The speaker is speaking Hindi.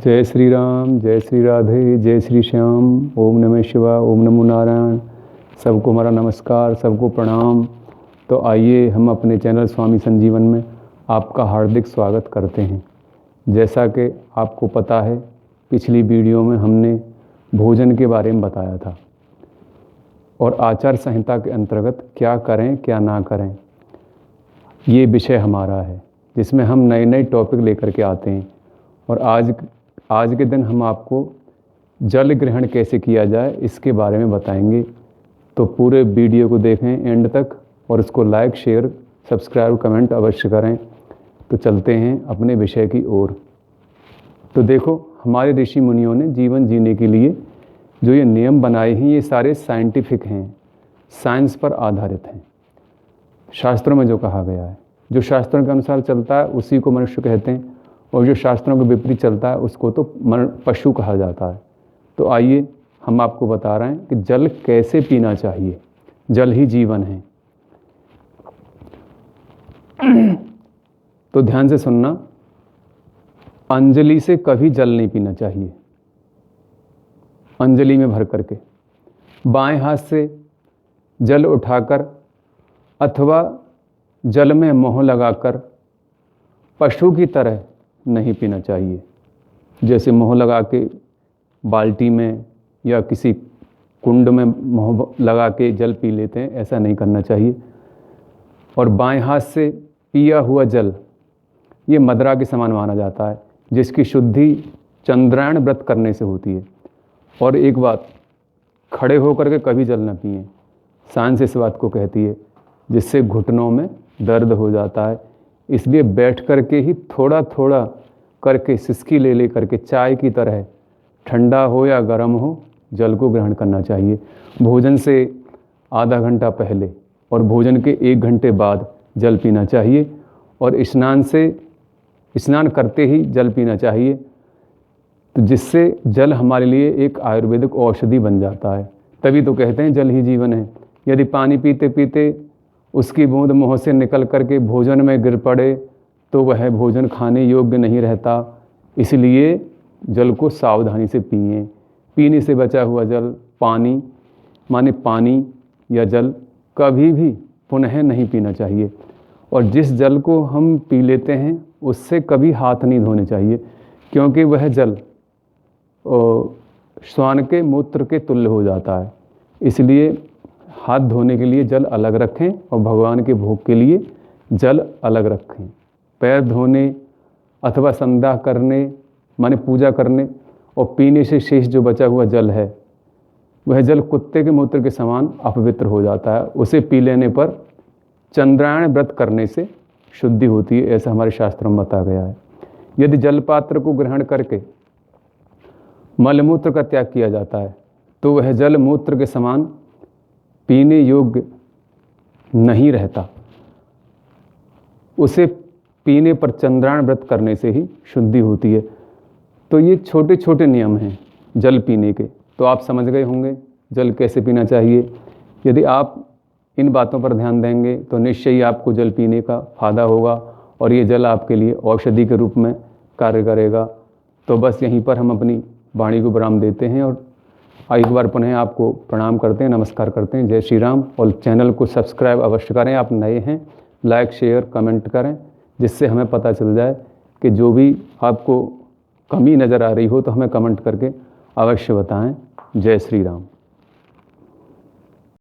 जय श्री राम, जय श्री राधे, जय श्री श्याम। ओम नमः शिवाय, ओम नमो नारायण। सबको हमारा नमस्कार, सबको प्रणाम। तो आइए हम अपने चैनल स्वामी संजीवन में आपका हार्दिक स्वागत करते हैं। जैसा कि आपको पता है, पिछली वीडियो में हमने भोजन के बारे में बताया था और आचार संहिता के अंतर्गत क्या करें क्या ना करें, ये विषय हमारा है जिसमें हम नए नए टॉपिक लेकर के आते हैं। और आज के दिन हम आपको जल ग्रहण कैसे किया जाए इसके बारे में बताएंगे। तो पूरे वीडियो को देखें एंड तक और इसको लाइक, शेयर, सब्सक्राइब, कमेंट अवश्य करें। तो चलते हैं अपने विषय की ओर। तो देखो, हमारे ऋषि मुनियों ने जीवन जीने के लिए जो ये नियम बनाए हैं, ये सारे साइंटिफिक हैं, साइंस पर आधारित हैं। शास्त्रों में जो कहा गया है, जो शास्त्रों के अनुसार चलता है उसी को मनुष्य कहते हैं, और जो शास्त्रों के विपरीत चलता है उसको तो पशु कहा जाता है। तो आइए हम आपको बता रहे हैं कि जल कैसे पीना चाहिए। जल ही जीवन है। तो ध्यान से सुनना, अंजलि से कभी जल नहीं पीना चाहिए। अंजलि में भर करके बाएं हाथ से जल उठाकर अथवा जल में मुंह लगाकर पशु की तरह नहीं पीना चाहिए। जैसे मुंह लगा के बाल्टी में या किसी कुंड में मुंह लगा के जल पी लेते हैं, ऐसा नहीं करना चाहिए। और बाएं हाथ से पिया हुआ जल ये मदरा के समान माना जाता है, जिसकी शुद्धि चंद्रायण व्रत करने से होती है। और एक बात, खड़े होकर के कभी जल न पिएं। साइंस इस बात को कहती है, जिससे घुटनों में दर्द हो जाता है। इसलिए बैठ करके ही थोड़ा थोड़ा करके सिसकी ले करके चाय की तरह, ठंडा हो या गर्म हो, जल को ग्रहण करना चाहिए। भोजन से आधा घंटा पहले और भोजन के 1 घंटे बाद जल पीना चाहिए। और स्नान करते ही जल पीना चाहिए, तो जिससे जल हमारे लिए एक आयुर्वेदिक औषधि बन जाता है। तभी तो कहते हैं जल ही जीवन है। यदि पानी पीते पीते उसकी बूंद मुंह से निकल करके भोजन में गिर पड़े तो वह भोजन खाने योग्य नहीं रहता। इसलिए जल को सावधानी से पिएं। पीने से बचा हुआ जल, पानी या जल कभी भी पुनः नहीं पीना चाहिए। और जिस जल को हम पी लेते हैं उससे कभी हाथ नहीं धोने चाहिए, क्योंकि वह जल श्वान के मूत्र के तुल्य हो जाता है। इसलिए हाथ धोने के लिए जल अलग रखें और भगवान के भोग के लिए जल अलग रखें। पैर धोने अथवा संध्या करने माने पूजा करने और पीने से शेष जो बचा हुआ जल है, वह जल कुत्ते के मूत्र के समान अपवित्र हो जाता है। उसे पी लेने पर चंद्रायण व्रत करने से शुद्धि होती है, ऐसा हमारे शास्त्रों में बताया गया है। यदि जल पात्र को ग्रहण करके मलमूत्र का त्याग किया जाता है तो वह जल मूत्र के समान पीने योग्य नहीं रहता। उसे पीने पर चंद्रायण व्रत करने से ही शुद्धि होती है। तो ये छोटे छोटे नियम हैं जल पीने के। तो आप समझ गए होंगे जल कैसे पीना चाहिए। यदि आप इन बातों पर ध्यान देंगे तो निश्चय ही आपको जल पीने का फ़ायदा होगा और ये जल आपके लिए औषधि के रूप में कार्य करेगा। तो बस यहीं पर हम अपनी वाणी को विराम देते हैं और एक बार पुनः आपको प्रणाम करते हैं, नमस्कार करते हैं। जय श्री राम। और चैनल को सब्सक्राइब अवश्य करें। आप नए हैं, लाइक, शेयर, कमेंट करें, जिससे हमें पता चल जाए कि जो भी आपको कमी नज़र आ रही हो तो हमें कमेंट करके अवश्य बताएं। जय श्री राम।